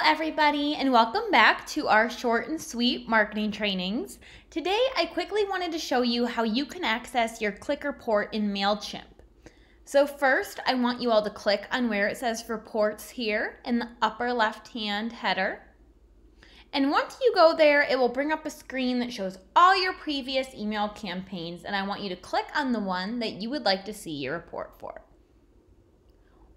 everybody, and welcome back to our short and sweet marketing trainings. Today, I quickly wanted to show you how you can access your click report in MailChimp. So first, I want you all to click on where it says reports here in the upper left-hand header. And once you go there, it will bring up a screen that shows all your previous email campaigns, and I want you to click on the one that you would like to see your report for.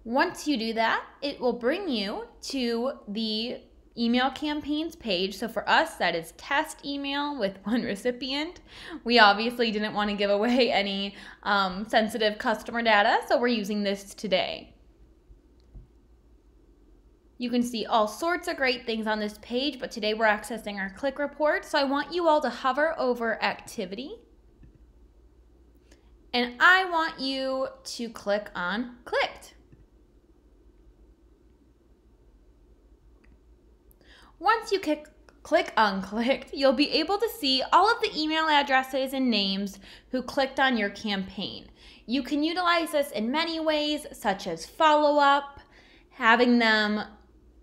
Once you do that, it will bring you to the email campaigns page. So for us, that is test email with one recipient. We obviously didn't want to give away any sensitive customer data, so we're using this today. You can see all sorts of great things on this page, but today we're accessing our click report. So I want you all to hover over activity. And I want you to click on clicked. Once you click on clicked, you'll be able to see all of the email addresses and names who clicked on your campaign. You can utilize this in many ways, such as follow-up, having them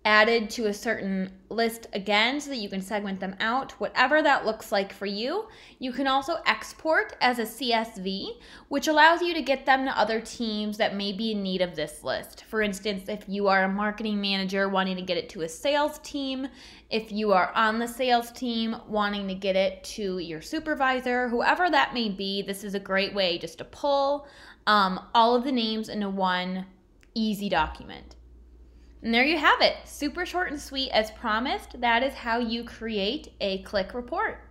added to a certain list again so that you can segment them out, whatever that looks like for you. You can also export as a CSV, which allows you to get them to other teams that may be in need of this list. For instance, if you are a marketing manager wanting to get it to a sales team, if you are on the sales team wanting to get it to your supervisor, whoever that may be, this is a great way just to pull all of the names into one easy document. And there you have it, super short and sweet as promised. That is how you create a click report.